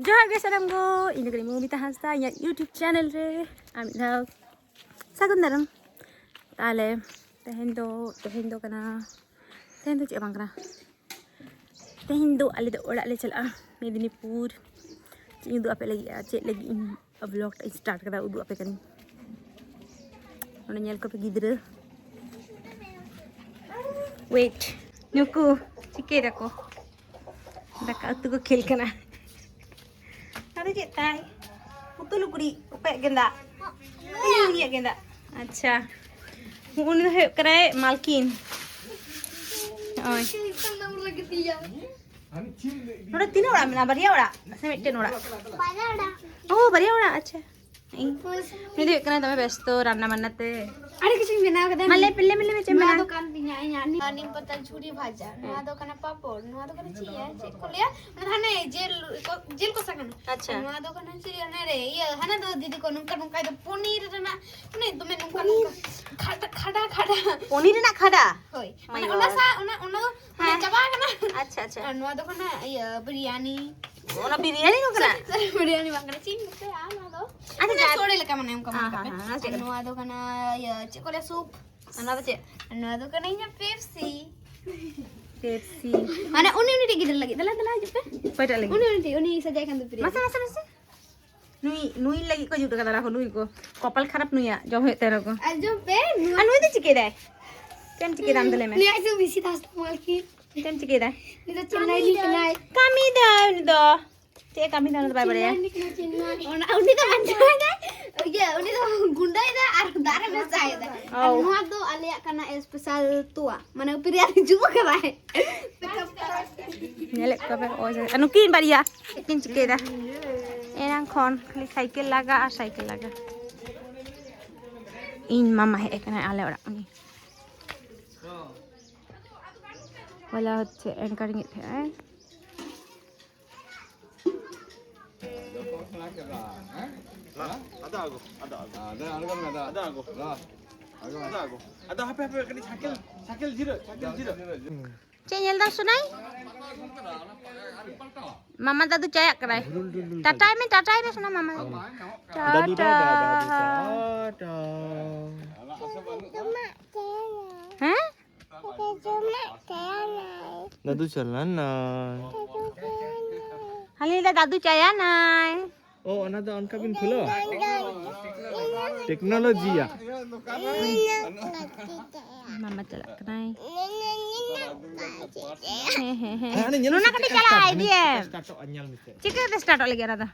Johar guys, salam go. Ini kali mau minta hasta ya YouTube channel re. Amit dah. Sagun dalam. Tale. Tehendo kana. Tehendo cik bang kana. Tehendo ale do orak le chala. Medinipur. Cik udu apa lagi? Cik lagi vlog start kada udu apa kan? Mana nyel ko pergi dulu. Wait. Nuku. Sikit aku. Dah kau tu ko khel kana. Ada cik tay. Putul lukuri. Upek genda. Ini genda. अच्छा. Udah hep kerai Malkin. Oi. Udah tina orang mana baria orang? Saya meten orang. Oh baria orang. अच्छा. Ini tu kena tapi besto rana mana te. अरे किसी में ना कदम Malay pille macam नवा mana? दुकान पिnya ini नीम पत्ता छुरी भाजा नवा दुकान पापड़ नवा दुकान चिया चेक को लिया मतलब है जेल को सकन अच्छा. नवा दुकान चिया ने रे ये है ना दो दीदी को नुका नुका तो पनीर ना नहीं तुम्हें नुका नुका खड़ा खड़ा Poni nak khada. होय My उना God. सा उना उना चबा कना अच्छा अच्छा. नवा दुकान ये biryani Ona biryani no kena. Biryani मांगना चिंग के आ ना दो Ada अच्छा छोड़े लगा मने हमको हाँ, cek. नवा दुकान ये चेक को लिया सूप Ana apa cik? नवा दुकान ये Pepsi Pepsi. Mana uni digigil lagi. Dala aja pe. Pada lagi. Uni sajakan tu piring. Masa. Nui lagi ko juta kata aku nui ko. Kopal kharap nui ya. Jom het tera ko. Ajo pe. Nui tu cike dai. Kan cike dam dale me. Ni ajo bisi tas malki. Kan cike dai. Ni to chennai ni kenai. Kami dah ni do. Cik kami dah tu bayar ya. Ni kena chennai. Ona uni to bantu ada. Ya, uni to gunda ida ar dara me saya ida. Oh. Nuha to alia kana special tua. Mana piring juga kerai. Nyelek ko pe o. Anu kin baria. Kin cike dah. Enang kon kali cycle laga আর cycle laga. In mama he ekana ale ora ni. Wala hচ্ছে anchoring it hai. Cik nyel dah sunai? Mama dadu cayak kerai. Tatai me sana mama. Tata. Hah? दादू चलना ना Halil dah dadu caya nai. ओ अनादा उनका बिन खुलो technology या Mama celak kerai. अरे ये Nuna kali calai dia. Start अन्यल mister Cik kita start lagi rada.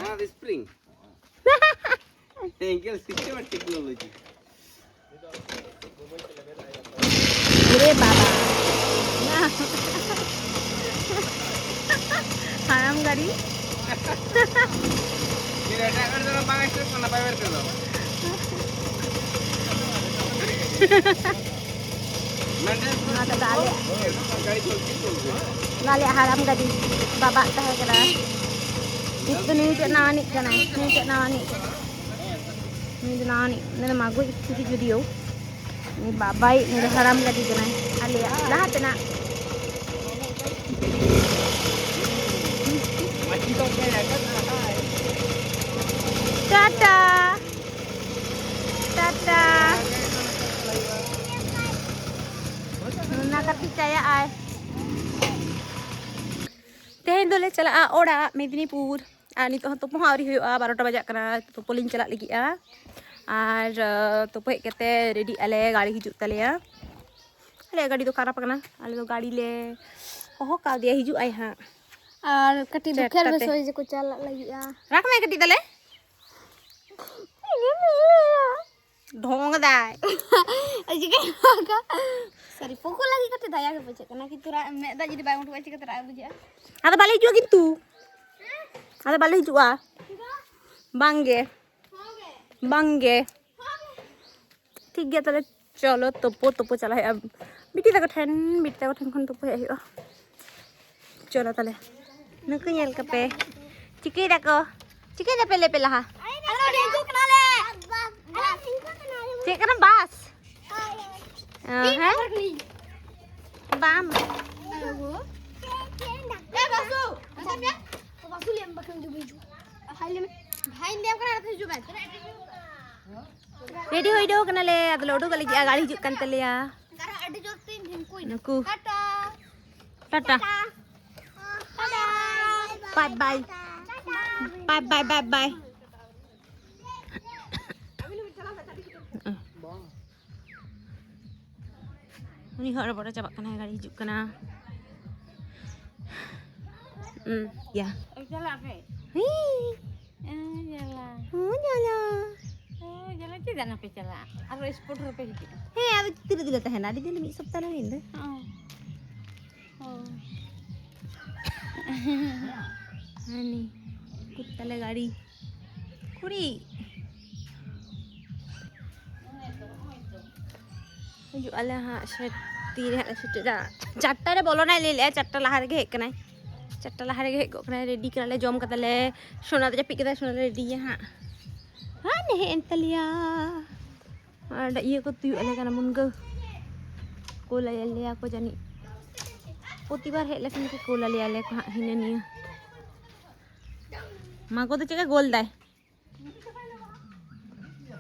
Ah, the spring. Engel system and technology. Gure baba. Nah. Haram gari. Kira ada kan dalam bangsa itu pernah bayar tu. Ada dale. Dale haram gari. Baba tah kena. Itu ni cek nani kena. Ni cek nani. Ni nani. Ni magu itu video. Ni babai ni haram gari kena. Alia. Dah tena. Tata. Tata. Nuna kati caya ay. Tehen dole chala ora Medinipur. Ani to to pohari huya 12 bajak kana to polin chalak lagi a. Ar to pe kete ready ale gari hijuk tale ya. Ale gari to kharap kana. Ale to gari le oh ka dia hijuk ai ha. और कटी Cek दुखेर tate. बसोई जे को चल लगी आ. Rak mai kati tale. Dhong dai. अजी के का सरी पोको लगी कटी दया के बचे कना कि तोरा मैं दा जदी बाय मुठ बचे के तोरा बुझा. Ada balik juga gitu. Ada balik juga. Bangge. Bangge. ठीक गया तले चलो तोपो चला है अब बिटी तक ठन खन तोपो है हो चलो तले नको nyel kape cike dah pele ha Halo dia ku kenale. cik kana bas bam Eh basu. Mantap ya. जो भेजू भाई ले कर आते जो बैठ रेडी होई दो कना ले अद लोडो गली गाड़ी हिजुक kan तलिया कर अड्डी जो तीन दिन कोई नुकु tata tata bye bye bye bye bye bye ini hor bora cabak kana गाड़ी हिजुक kana ya jalan ke? hi Jalan. jalan Oh, jalan tidak sampai jalan. Harus sport sampai itu. hey अब tidak tahan ada dia 1 सप्ताह lain dah Oh. Oh. ani kuttale गाड़ी kuri Aju ala ha tire ha sutda chatta re bolo nai le le chatta lahar ge hek kanai chatta lahar ge hek ko kanai ready kala jom katale sona te japik kita sona ready ya ha ne entalia ada iya ko tu ala kana mun ge kola le aku jani protibar hek le kan ko kola le ale ko hine niya ma ko to cheka gol dai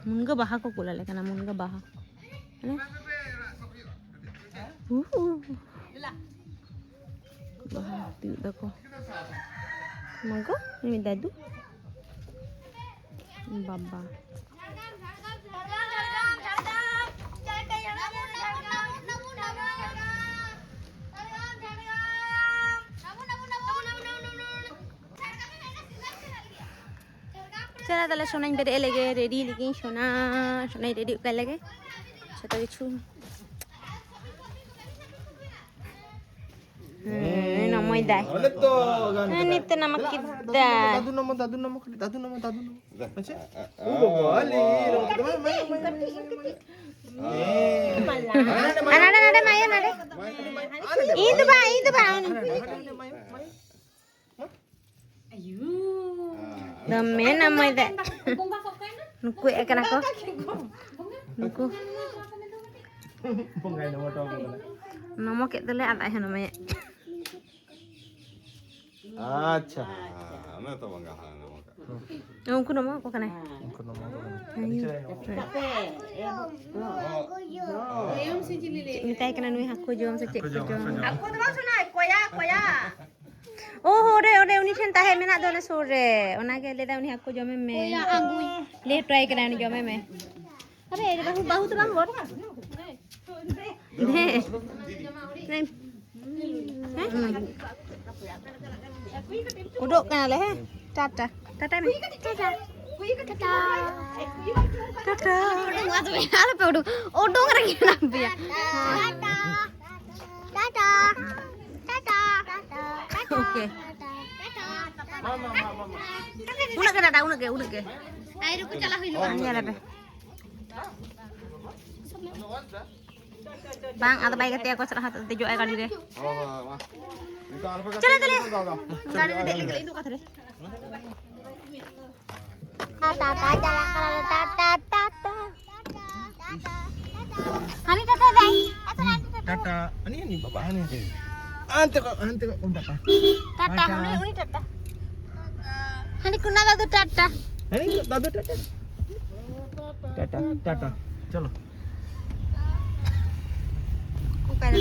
mun ge baha ko kola le kana mun ge baha ne Bahan tidak kok. Mangga ini dadu. Baba. Cara dalam sonain beri lagi ready lagi sonai ready ukal lagi. Satu kicu. Namai dah. Ada to gan. Ini tu nama kita. Dadu nama macam bali Ada mayan ada. Itu bah. Dame namai dah. Nuku ikan aku. Nuku. Pengai nama to Nama kita le ada yang namanya. अच्छा ना तो मंगा हाँ ना मंगा Uku nama apa kan? उनको nama Minta ikan anu aku jom secek jom. Aku tu maksud nak koya. Oh ore uni cinta he menak dona sore. Ona ke le uni aku jom me. या अंगुई Le try kena uni jom me. Abe bahu tu bang bor. Deh. Uduk kan le he. Tata me. Tata. उड़ूंग आज मैं यार पे उड़ूंग रही ना भैया Tata Okay. Unak ke. आई रुको चला हुई लो Ini ada be. Bang, ada baik kata aku serah hati tujuh kali deh. Cala. Gak ada dek lagi itu kata deh. Tata. Hani tata deh. Tata ini bapak ani ante kok bapak Tata, uni tata. Hani kuna dadu tata. ini dadu tata चलो Bukan.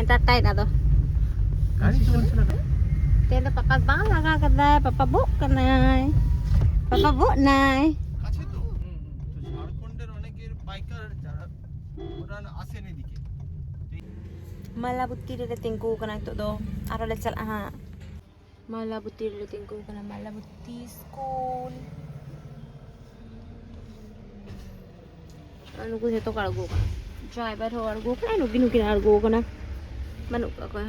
Tata itu tuh. गाड़ी cuma silakan Tenda papa bang laga kada papa bu kanai. Papa bu nai. আছে তো ঝাড়খণ্ডের অনেকের পাইকার যারা ওরা আসে না এদিকে Malabuti dia tinggu kana itu do. Aro lecel aha. Malabuti dia tinggu kana Malabuti school. Anu ko heto kargo. Driver ho argo kana anu ginu argo kana. Manuk ako ha.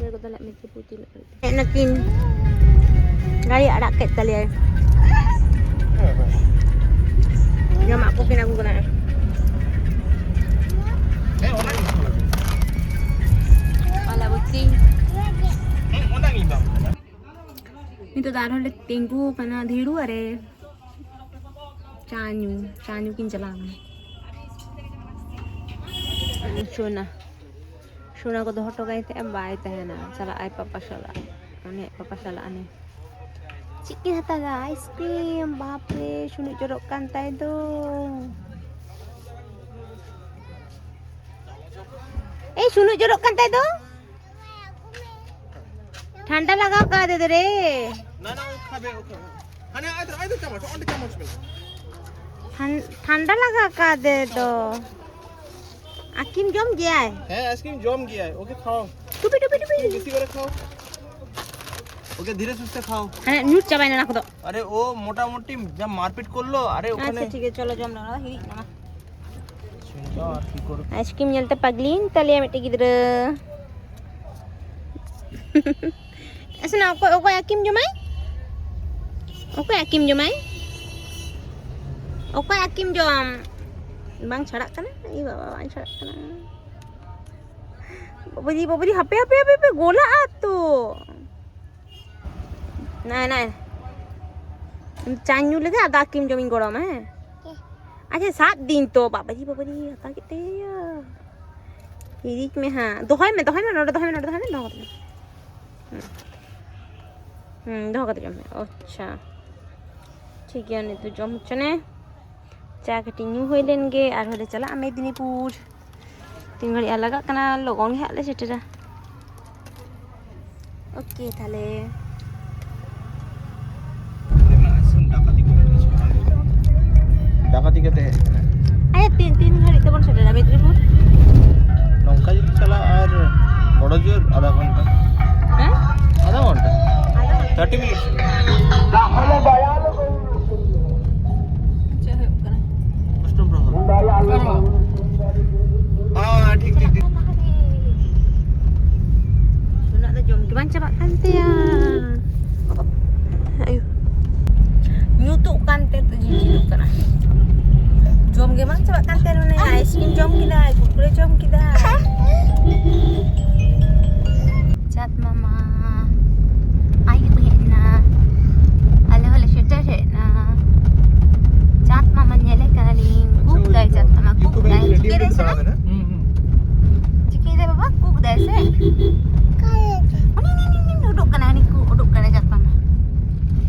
Dia ko dala metro puti na. Enakin. Gari ada ket tali ay. Yang mak ko kinago kana. Malabuti. Itu tar hole tinggu kana dhiru are. Chanyu kin chala. Shuna. Shuna ko doho to kai te bai tahena. Sala ai papa sala. Ane papa sala ane. Chicken hataga ice cream. Bapre shuni jorok kan tai do. Eh shunu jorok kan tai do. ঠান্ডা লাগাও কা দে রে না না ও খাবে ও খাবে মানে আইতো চামচ অন্য চামচ মেলা ঠান্ডা লাগা কা দে তো আকিম জম গিয়ায় হ্যাঁ আইসক্রিম জম গিয়া ওকে খাও টুপি টুপি টুপি বেশি করে খাও ওকে ধীরে সুস্থে খাও হ্যাঁ নুট চাবাই না রাখো তো আরে ও মোটামুটি যা মারপিট করলো আরে ওখানে আচ্ছা ঠিক আছে চলো জম না হিড়ি না শুনছো আর কি করো আইসক্রিম ᱧᱮᱞᱛᱮ ᱯᱟᱜᱞᱤᱱ ᱛᱟᱞᱮᱭᱟ ᱢᱤᱫᱴᱮᱡ ᱜᱤᱫᱽᱨᱟᱹ ᱟᱥᱱᱟ ᱚᱠᱚᱭ ᱟকিম ᱡᱚᱢᱟᱭ ᱚᱠᱚᱭ ᱟকিম ᱡᱚᱢᱟᱭ ᱚᱠᱚᱭ ᱟকিম ᱡᱚᱢ ᱵᱟᱝ ᱪᱷᱟᱲᱟᱜ ᱠᱟᱱᱟ ᱤ ᱵᱟᱵᱟ ᱵᱟᱝ ᱪᱷᱟᱲᱟᱜ ᱠᱟᱱᱟ ᱵᱟᱵᱩᱡᱤ ᱦᱟᱯᱮ গোলাᱼᱟ তো না না চাঞ্জু লেগে আদা আকিম জমিন গরম হ্যাঁ আচ্ছা 7 দিন তো বাবাজি হাতা কেটে হিরিক মে হ্যাঁ দোহাই মে নড়ে দোহাই মে দোহা কত জমে আচ্ছা ঠিক আছে নি তো জম হচ্ছে না চা কাটি নিউ হইলেন গে আর হলে চলা মেদিনীপুর 3 ঘড়ি আর লাগা কানা লগন হে আলে সেটা ওকে তাহলে ডাকাতি কেটে আরে 3 ঘড়ি তো বন সেটা মেদিনীপুর নৌকা যদি চালা আর বড় জোর আধা ঘন্টা হ্যাঁ আধা ঘন্টা 30 মিনিট অষ্টম প্রহর ঠিক Sunak tu jom gimana cepat kantor ya. Ayo. Nyutuk kantor tu jijik kan. Jom gimana cepat kantor mana? Ice cream jom kita, kurkure jom kita. Cat mama. Ayo na. Halo shooter na. Cat mama nyele kaling. Cook dai cat mama cook dai. Kira sah? Cikir baba cook dai sah. Ini duduk kena ni ku duduk kena cat mama.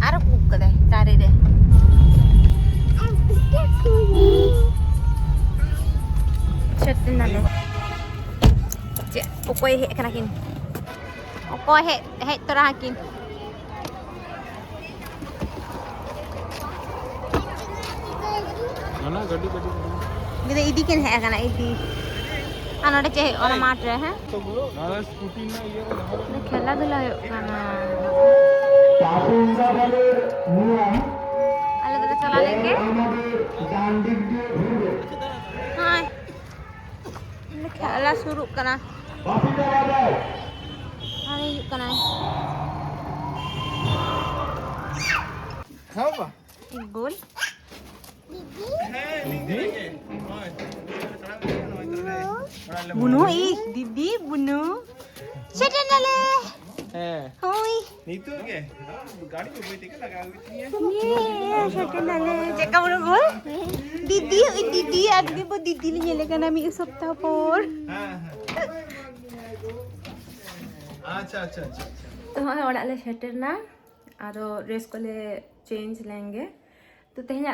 Arab cook kedai tarik deh. Shooter na le. Cik, pokok hek kena kin. Pokok hek terakin. না গাড়ি Kita idi kan hek kena idi. Ano ada cek orang mat reh हैं? তো গুলো না scooty না ইয়ে Ini खेला धुला yuk karena. Ayo kita चला लेंगे. Hai. Ini खेला शुरू करना. Hari yuk करना है. খাও বা Goal. Bunuh Didi bunuh. Cetan dale. হ্যাঁ Hoi. নিতু কে গাড়ি पे बैठ के लगा हुई है Yeah, cetan dale. Cek kamu goal. Didi, Didi, adik bu Didi ni nyelekan kami usap tapor. হ্যাঁ হ্যাঁ আচ্ছা আচ্ছা আচ্ছা तो हमारे ऑर्डर ले शटर ना आरो ड्रेस को ले चेंज लेंगे तो तेहना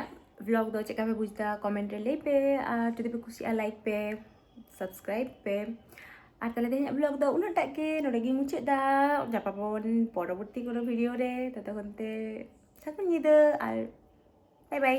व्लॉग दो चेक पे बुझता कमेंट रे ले पे और যদি पे खुशी लाइक पे सब्सक्राइब पे আর তাহলে তেহনা ব্লগ দাও উনাটাকে নড়ে গিয়ে মুছে দাও যাপাবন পরবর্তী কোনো ভিডিও রে ততক্ষণতে থাকুন নিদে আর বাই বাই